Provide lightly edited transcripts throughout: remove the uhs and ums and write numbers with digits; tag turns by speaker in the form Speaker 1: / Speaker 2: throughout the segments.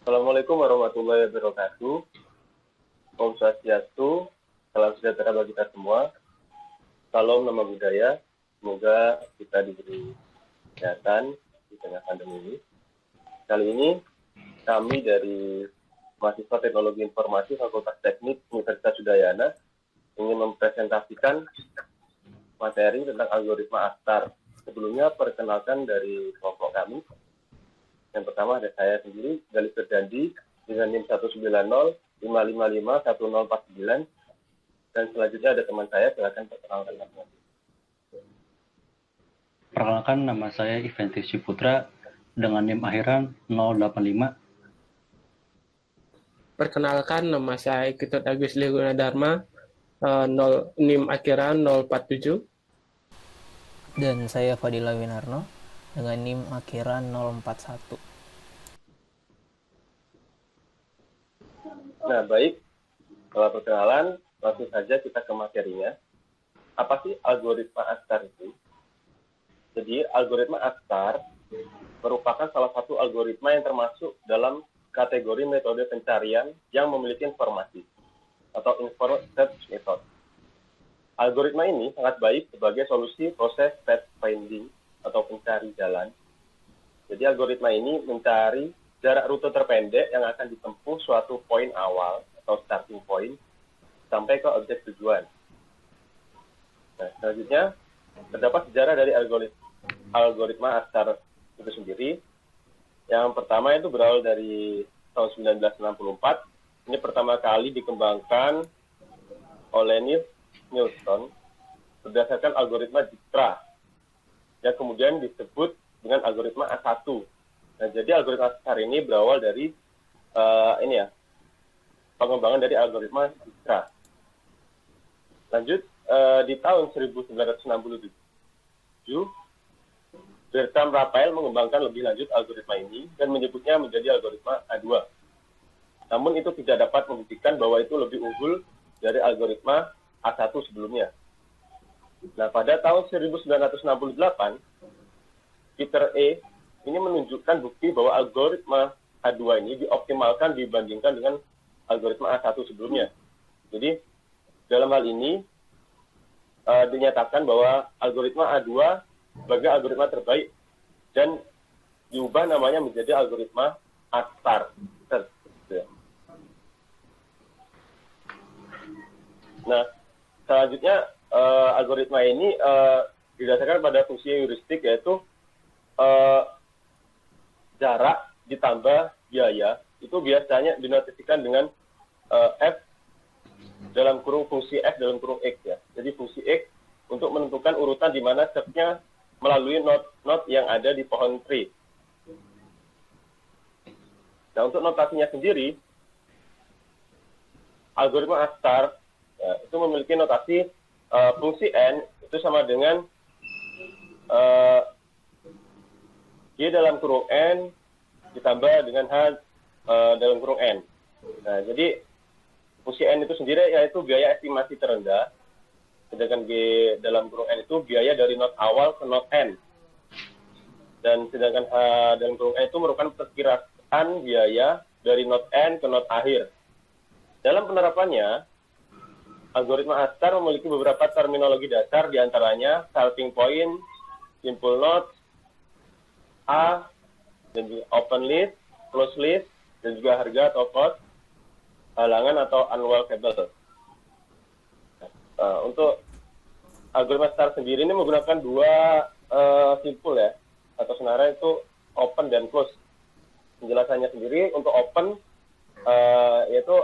Speaker 1: Assalamualaikum warahmatullahi wabarakatuh. Om Swastiastu, salam sejahtera bagi kita semua. Salam nama budaya. Semoga kita diberi kesehatan di tengah pandemi ini. Kali ini kami dari mahasiswa Teknologi Informasi Fakultas Teknik Universitas Udayana ingin mempresentasikan materi tentang algoritma ASTAR. Sebelumnya perkenalkan dari kelompok kami. Yang pertama ada saya sendiri, Galih Ferdandi, dengan NIM 19055551049, dan selanjutnya ada teman saya, silakan perkenalkan nama.
Speaker 2: Perkenalkan, nama saya Iventis Ciputra dengan NIM akhiran 085.
Speaker 3: Perkenalkan, nama saya Ketut Agus Liguna Dharma, NIM akhiran 047.
Speaker 4: Dan saya Fadila Winarno dengan NIM akhiran 041.
Speaker 1: Nah, baik. Setelah perkenalan, langsung saja kita ke materinya. Apa sih algoritma ASTAR itu? Jadi, algoritma ASTAR merupakan salah satu algoritma yang termasuk dalam kategori metode pencarian yang memiliki informasi atau informed search method. Algoritma ini sangat baik sebagai solusi proses pathfinding atau pencari jalan. Jadi algoritma ini mencari jarak rute terpendek yang akan ditempuh suatu poin awal atau starting point sampai ke objek tujuan. Nah, selanjutnya terdapat sejarah dari algoritma ASTAR itu sendiri. Yang pertama itu berawal dari tahun 1964. Ini pertama kali dikembangkan oleh Nilsson berdasarkan algoritma Dijkstra yang kemudian disebut dengan algoritma A1. Nah, jadi algoritma ASTAR ini berawal dari pengembangan dari algoritma Dijkstra. Lanjut, di tahun 1967, Bertram Raphael mengembangkan lebih lanjut algoritma ini dan menyebutnya menjadi algoritma A2. Namun itu tidak dapat membuktikan bahwa itu lebih unggul dari algoritma A1 sebelumnya. Nah, pada tahun 1968, Peter E. ini menunjukkan bukti bahwa algoritma A2 ini dioptimalkan dibandingkan dengan algoritma A1 sebelumnya. Jadi, dalam hal ini, dinyatakan bahwa algoritma A2 sebagai algoritma terbaik dan diubah namanya menjadi algoritma ASTAR. Nah, selanjutnya algoritma ini didasarkan pada fungsi heuristik, yaitu jarak ditambah biaya. Itu biasanya dinotiskan dengan F dalam kurung fungsi F dalam kurung X ya. Jadi fungsi X untuk menentukan urutan di mana stepnya melalui not yang ada di pohon tree. Nah, untuk notasinya sendiri, algoritma ASTAR itu memiliki notasi fungsi N itu sama dengan G dalam kurung N ditambah dengan H dalam kurung N. Nah, jadi fungsi N itu sendiri yaitu biaya estimasi terendah, sedangkan G dalam kurung N itu biaya dari not awal ke not N. Dan sedangkan H dalam kurung N itu merupakan perkiraan biaya dari not N ke not akhir. Dalam penerapannya, algoritma ASTAR memiliki beberapa terminologi dasar, diantaranya starting point, simple node, A, dan juga open list, close list, dan juga harga atau cost, halangan atau unwalkable. Untuk algoritma ASTAR sendiri ini menggunakan dua simpul ya, atau sebenarnya itu open dan close. Penjelasannya sendiri untuk open yaitu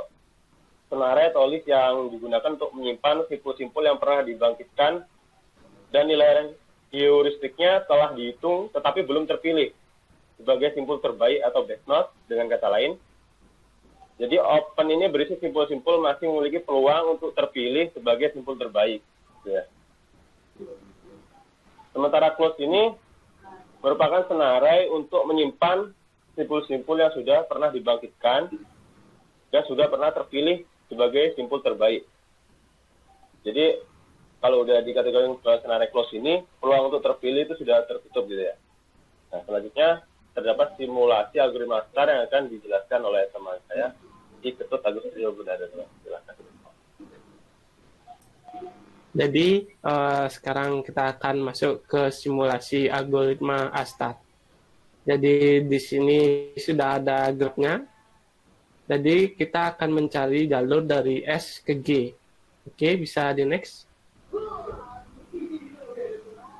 Speaker 1: senarai atau list yang digunakan untuk menyimpan simpul-simpul yang pernah dibangkitkan dan nilai heuristiknya telah dihitung tetapi belum terpilih sebagai simpul terbaik atau best node dengan kata lain. Jadi open ini berisi simpul-simpul masih memiliki peluang untuk terpilih sebagai simpul terbaik. Ya. Sementara close ini merupakan senarai untuk menyimpan simpul-simpul yang sudah pernah dibangkitkan dan sudah pernah terpilih sebagai simpul terbaik. Jadi kalau udah dikategorikan senarai close ini, peluang untuk terpilih itu sudah tertutup gitu ya. Nah, selanjutnya terdapat simulasi algoritma ASTAR yang akan dijelaskan oleh teman saya di Ketut Agus Rio Gunadarma. Silakan.
Speaker 3: Jadi sekarang kita akan masuk ke simulasi algoritma ASTAR. Jadi di sini sudah ada grupnya. Jadi kita akan mencari jalur dari S ke G. Oke, bisa di next.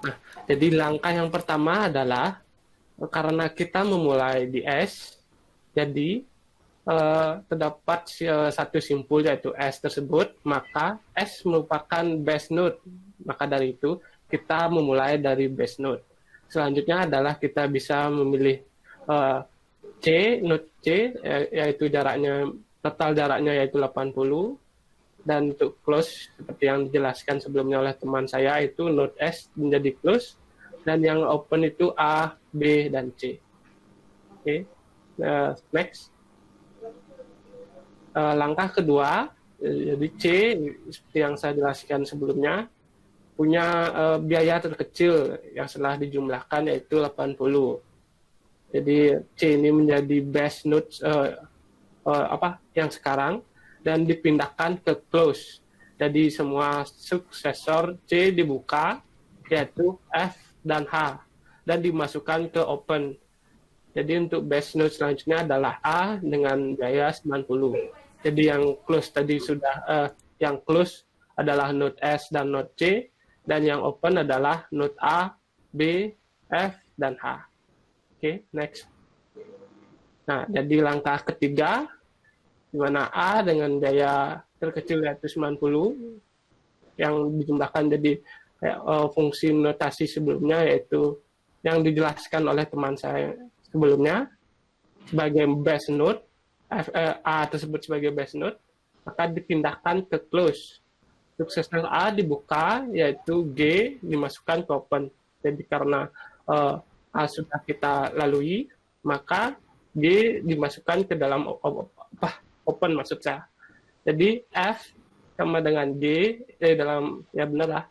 Speaker 3: Nah, jadi langkah yang pertama adalah karena kita memulai di S, jadi terdapat satu simpul yaitu S tersebut, maka S merupakan base node. Maka dari itu kita memulai dari base node. Selanjutnya adalah kita bisa memilih node C, yaitu jaraknya, total jaraknya yaitu 80. Dan untuk close, seperti yang dijelaskan sebelumnya oleh teman saya, itu node S menjadi close, dan yang open itu A, B, dan C. Oke, next. Langkah kedua, jadi C, seperti yang saya jelaskan sebelumnya, punya biaya terkecil yang setelah dijumlahkan yaitu 80. Jadi C ini menjadi base node yang sekarang, dan dipindahkan ke close. Jadi semua suksesor C dibuka, yaitu F dan H, dan dimasukkan ke open. Jadi untuk base node selanjutnya adalah A dengan biaya 90. Jadi yang close tadi sudah, yang close adalah node S dan node C, dan yang open adalah node A, B, F, dan H. Oke, next. Nah, jadi langkah ketiga, di mana A dengan biaya terkecil yaitu 90 yang dijumlahkan jadi fungsi notasi sebelumnya, yaitu yang dijelaskan oleh teman saya sebelumnya sebagai base node, A tersebut sebagai base node, maka dipindahkan ke close. Suksesor A dibuka, yaitu G dimasukkan ke open. Jadi karena A sudah kita lalui, maka G dimasukkan ke dalam open maksud saya. Jadi F sama dengan G,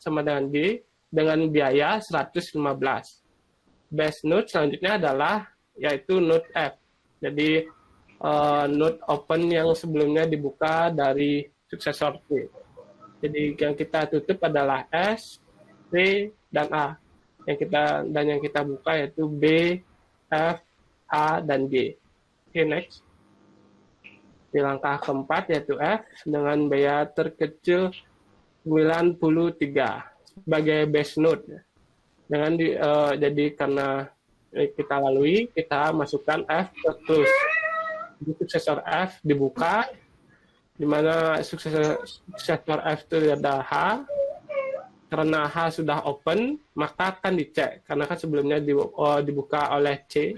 Speaker 3: sama dengan G dengan biaya 115. Base node selanjutnya adalah yaitu node F. Jadi node open yang sebelumnya dibuka dari suksesor C. Jadi yang kita tutup adalah S, C, dan A. Yang kita buka yaitu B, F, H, dan G. Oke, next. Di langkah keempat yaitu F dengan biaya terkecil 93 sebagai base node. Jadi karena kita lalui, kita masukkan F ke close. Jadi suksesor F dibuka, di mana suksesor F itu ada H. Karena H sudah open, maka akan dicek. Karena kan sebelumnya dibuka oleh C,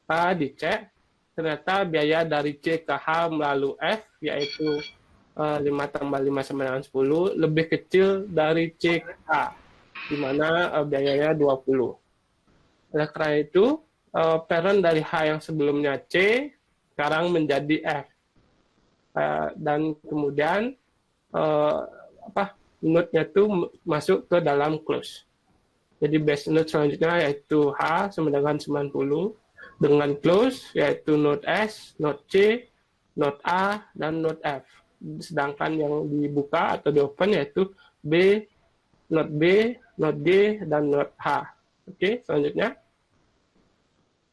Speaker 3: H dicek. Ternyata biaya dari C ke H melalui F, yaitu 5 tambah 5 sama dengan 10, lebih kecil dari C ke H, di mana biayanya 20. Oleh karena itu, parent dari H yang sebelumnya C, sekarang menjadi F. Dan kemudian, node-nya itu masuk ke dalam close. Jadi base node selanjutnya yaitu H sama dengan 90, dengan close, yaitu node S, node C, node A, dan node F. Sedangkan yang dibuka atau di open yaitu B, node G, dan node H. Oke, selanjutnya.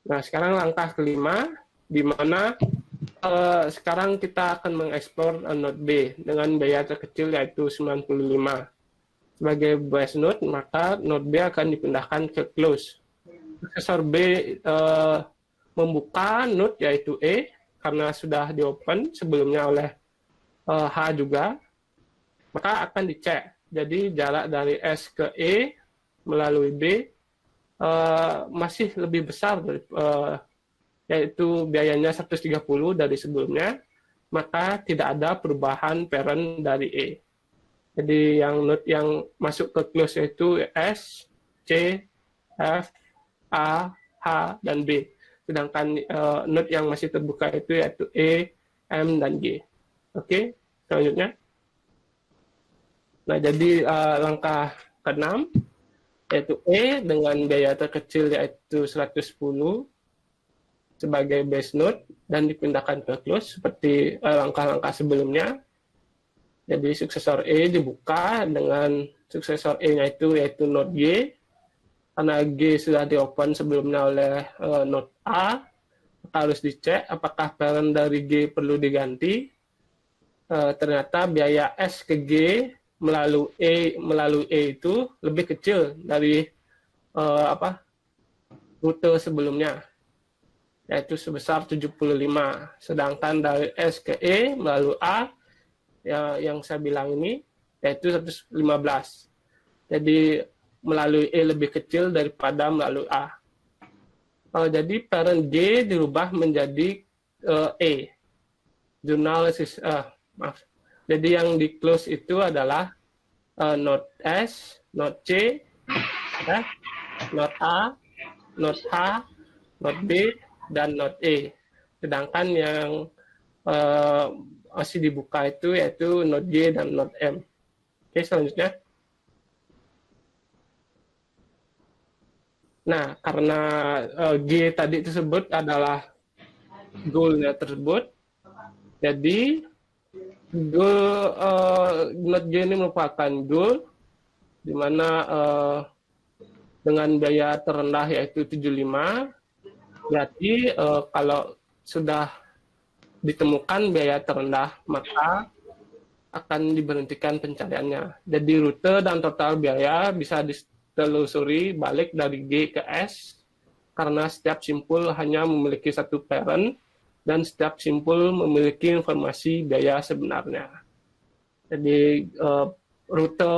Speaker 3: Nah, sekarang langkah kelima, di mana sekarang kita akan mengeksplor node B dengan biaya terkecil yaitu 95. Sebagai base node, maka node B akan dipindahkan ke close. Suksesor B membuka node yaitu E, karena sudah di open sebelumnya oleh H juga, maka akan dicek. Jadi jarak dari S ke E melalui B masih lebih besar dari, yaitu biayanya 130 dari sebelumnya, maka tidak ada perubahan parent dari E. Jadi yang node yang masuk ke close yaitu S, C, F, A, H, dan B. Sedangkan node yang masih terbuka itu yaitu E, M, dan G. Oke, selanjutnya. Nah, jadi langkah ke-6, yaitu E dengan biaya terkecil yaitu 110, sebagai base node dan dipindahkan ke close seperti langkah-langkah sebelumnya. Jadi suksesor E dibuka dengan suksesor E-nya itu yaitu node G. Karena G sudah di-open sebelumnya oleh node A, maka harus dicek apakah parent dari G perlu diganti. Ternyata biaya S ke G melalui E itu lebih kecil dari rute sebelumnya, yaitu sebesar 75. Sedangkan dari S ke E melalui A, yang saya bilang ini, yaitu 115. Jadi melalui E lebih kecil daripada melalui A. Jadi parent G dirubah menjadi E. Jadi yang di close itu adalah node S, node C, node A, node H, node B, dan node E. Sedangkan yang masih dibuka itu yaitu node G dan node M. Oke, selanjutnya. Nah, karena G tadi tersebut adalah goal-nya tersebut, jadi goal node G ini merupakan goal di mana dengan biaya terendah yaitu 75. Berarti kalau sudah ditemukan biaya terendah, maka akan diberhentikan pencariannya. Jadi rute dan total biaya bisa ditelusuri balik dari G ke S, karena setiap simpul hanya memiliki satu parent, dan setiap simpul memiliki informasi biaya sebenarnya. Jadi rute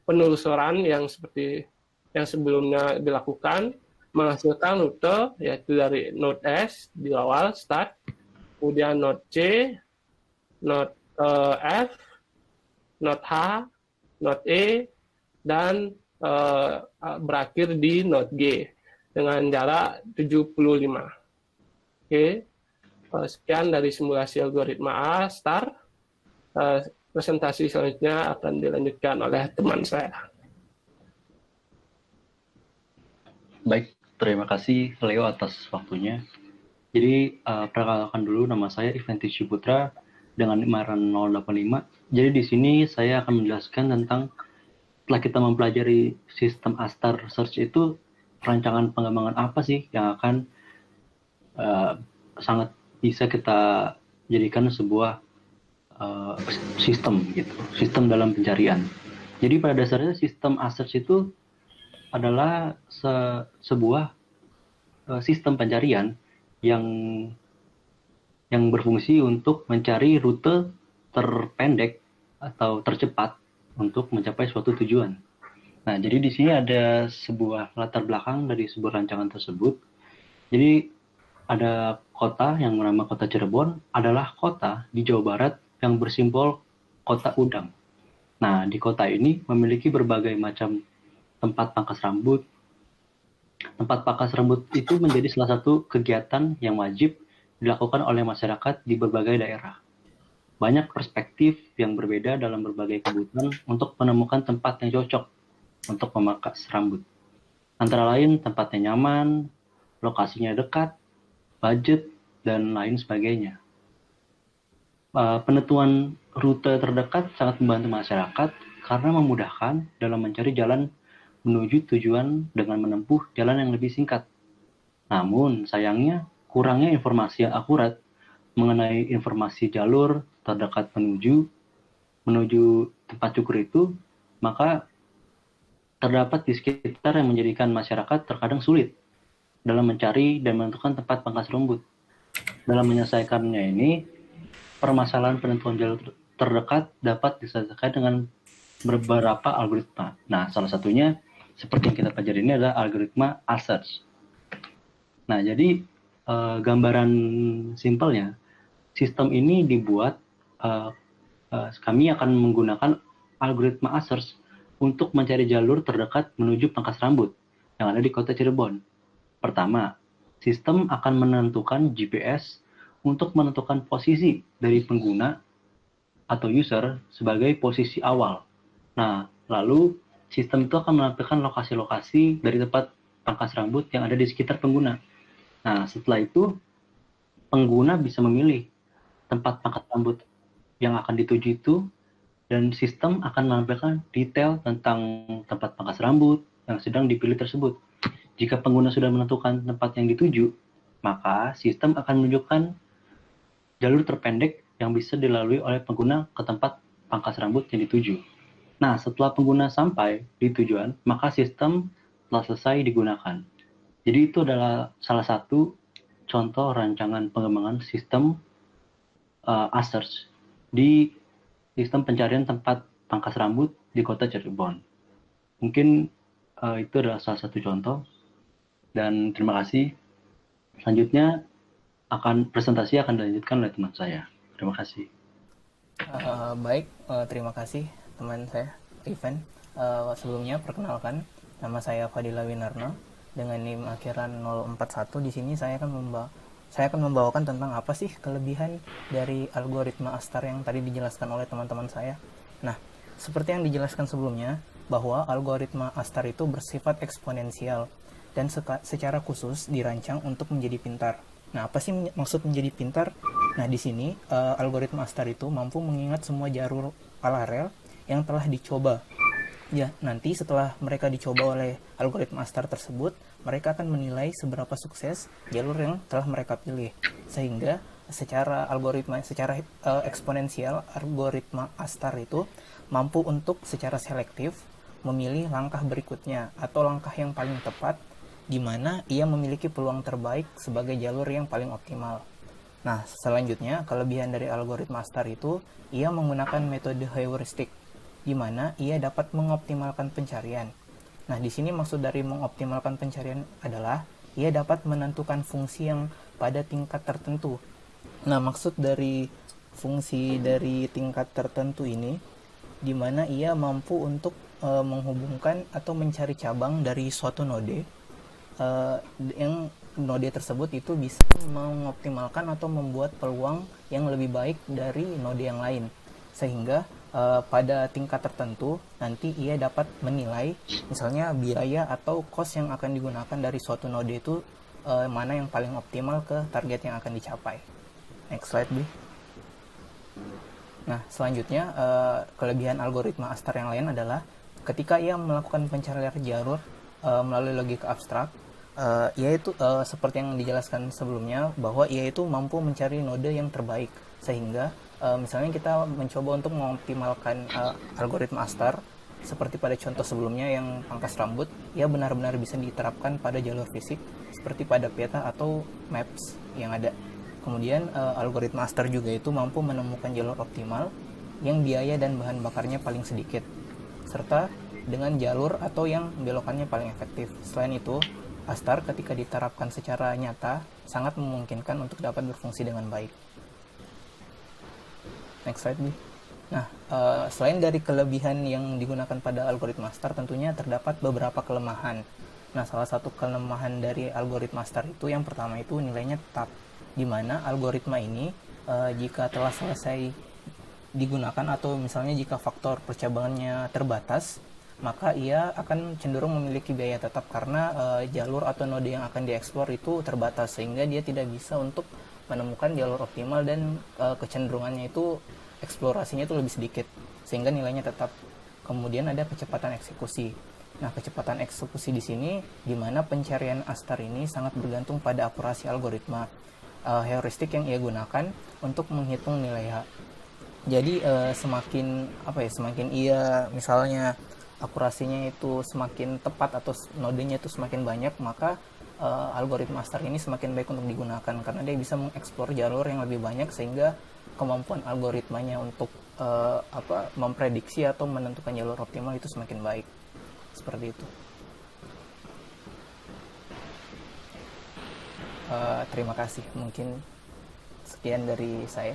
Speaker 3: penelusuran yang seperti yang sebelumnya dilakukan menghasilkan rute yaitu dari node S di awal start, kemudian node C, node F, node H, node E, dan berakhir di node G dengan jarak 75. Oke, sekian dari simulasi algoritma A star. Presentasi selanjutnya akan dilanjutkan oleh teman saya.
Speaker 2: Baik, terima kasih Leo atas waktunya. Jadi perkenalkan dulu, nama saya Ivanti Ciputra dengan imaran 085. Jadi di sini saya akan menjelaskan tentang setelah kita mempelajari sistem A-star search itu, rancangan pengembangan apa sih yang akan sangat bisa kita jadikan sebuah sistem gitu, sistem dalam pencarian. Jadi pada dasarnya sistem A-search itu adalah sebuah sistem pencarian yang berfungsi untuk mencari rute terpendek atau tercepat untuk mencapai suatu tujuan. Nah, jadi di sini ada sebuah latar belakang dari sebuah rancangan tersebut. Jadi ada kota yang bernama Kota Cirebon, adalah kota di Jawa Barat yang bersimbol kota udang. Nah, di kota ini memiliki berbagai macam tempat pangkas rambut. Tempat pangkas rambut itu menjadi salah satu kegiatan yang wajib dilakukan oleh masyarakat di berbagai daerah. Banyak perspektif yang berbeda dalam berbagai kebutuhan untuk menemukan tempat yang cocok untuk memangkas rambut. Antara lain tempatnya nyaman, lokasinya dekat, budget, dan lain sebagainya. Penentuan rute terdekat sangat membantu masyarakat karena memudahkan dalam mencari jalan menuju tujuan dengan menempuh jalan yang lebih singkat. Namun, sayangnya, kurangnya informasi yang akurat mengenai informasi jalur terdekat menuju tempat cukur itu, maka terdapat di sekitar yang menjadikan masyarakat terkadang sulit dalam mencari dan menentukan tempat pangkas rambut. Dalam menyelesaikannya ini, permasalahan penentuan jalur terdekat dapat diselesaikan dengan beberapa algoritma. Nah, salah satunya seperti yang kita pelajari ini adalah algoritma A-search. Nah, jadi gambaran simpelnya, sistem ini dibuat, kami akan menggunakan algoritma A-search untuk mencari jalur terdekat menuju pangkas rambut yang ada di Kota Cirebon. Pertama, sistem akan menentukan GPS untuk menentukan posisi dari pengguna atau user sebagai posisi awal. Nah, lalu sistem itu akan menampilkan lokasi-lokasi dari tempat pangkas rambut yang ada di sekitar pengguna. Nah, setelah itu pengguna bisa memilih tempat pangkas rambut yang akan dituju itu, dan sistem akan menampilkan detail tentang tempat pangkas rambut yang sedang dipilih tersebut. Jika pengguna sudah menentukan tempat yang dituju, maka sistem akan menunjukkan jalur terpendek yang bisa dilalui oleh pengguna ke tempat pangkas rambut yang dituju. Nah, setelah pengguna sampai di tujuan, maka sistem telah selesai digunakan. Jadi itu adalah salah satu contoh rancangan pengembangan sistem Asearch di sistem pencarian tempat pangkas rambut di kota Cirebon. Mungkin itu adalah salah satu contoh, dan terima kasih. Selanjutnya presentasi akan dilanjutkan oleh teman saya. Terima kasih.
Speaker 4: Baik, terima kasih teman saya, Ivan. Sebelumnya perkenalkan, nama saya Fadila Winarno dengan NIM akhiran 041. Di sini saya akan membawakan tentang apa sih kelebihan dari algoritma ASTAR yang tadi dijelaskan oleh teman-teman saya. Nah, seperti yang dijelaskan sebelumnya, bahwa algoritma ASTAR itu bersifat eksponensial dan secara khusus dirancang untuk menjadi pintar. Nah, apa sih maksud menjadi pintar? Nah, di sini algoritma ASTAR itu mampu mengingat semua jalur paralel yang telah dicoba. Ya, nanti setelah mereka dicoba oleh algoritma ASTAR tersebut, mereka akan menilai seberapa sukses jalur yang telah mereka pilih. Sehingga secara eksponensial, algoritma ASTAR itu mampu untuk secara selektif memilih langkah berikutnya atau langkah yang paling tepat, di mana ia memiliki peluang terbaik sebagai jalur yang paling optimal. Nah, selanjutnya kelebihan dari algoritma ASTAR itu, ia menggunakan metode heuristik, di mana ia dapat mengoptimalkan pencarian. Nah, di sini maksud dari mengoptimalkan pencarian adalah ia dapat menentukan fungsi yang pada tingkat tertentu. Nah, maksud dari fungsi dari tingkat tertentu ini, di mana ia mampu untuk menghubungkan atau mencari cabang dari suatu node, yang node tersebut itu bisa mengoptimalkan atau membuat peluang yang lebih baik dari node yang lain, sehingga pada tingkat tertentu nanti ia dapat menilai misalnya biaya atau cost yang akan digunakan dari suatu node itu mana yang paling optimal ke target yang akan dicapai. Next slide, Bu. Nah, selanjutnya kelebihan algoritma ASTAR yang lain adalah ketika ia melakukan pencarian jalur melalui logika abstrak, yaitu seperti yang dijelaskan sebelumnya, bahwa ia itu mampu mencari node yang terbaik, sehingga misalnya kita mencoba untuk mengoptimalkan algoritma ASTAR seperti pada contoh sebelumnya yang pangkas rambut, ia benar-benar bisa diterapkan pada jalur fisik seperti pada peta atau maps yang ada. Kemudian algoritma ASTAR juga itu mampu menemukan jalur optimal yang biaya dan bahan bakarnya paling sedikit, serta dengan jalur atau yang belokannya paling efektif. Selain itu, ASTAR ketika diterapkan secara nyata sangat memungkinkan untuk dapat berfungsi dengan baik. Next slide, Bu. Nah, selain dari kelebihan yang digunakan pada algoritma ASTAR, tentunya terdapat beberapa kelemahan. Nah, salah satu kelemahan dari algoritma ASTAR itu, yang pertama itu nilainya tetap, di mana algoritma ini jika telah selesai digunakan atau misalnya jika faktor percabangannya terbatas, maka ia akan cenderung memiliki biaya tetap karena jalur atau node yang akan dieksplor itu terbatas, sehingga dia tidak bisa untuk menemukan jalur optimal dan kecenderungannya itu eksplorasinya itu lebih sedikit, sehingga nilainya tetap. Kemudian ada kecepatan eksekusi. Nah, kecepatan eksekusi di sini di mana pencarian ASTAR ini sangat bergantung pada akurasi algoritma heuristik yang ia gunakan untuk menghitung nilai H. Jadi semakin ia misalnya akurasinya itu semakin tepat atau nodenya itu semakin banyak, maka algoritma ASTAR ini semakin baik untuk digunakan karena dia bisa mengeksplor jalur yang lebih banyak, sehingga kemampuan algoritmanya untuk memprediksi atau menentukan jalur optimal itu semakin baik. Seperti itu. Terima kasih. Mungkin sekian dari saya.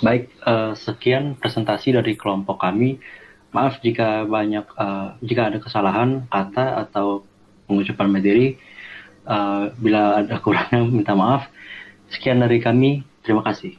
Speaker 2: Baik, sekian presentasi dari kelompok kami. Maaf jika jika ada kesalahan kata atau pengucapan materi. Bila ada kurangnya minta maaf. Sekian dari kami. Terima kasih.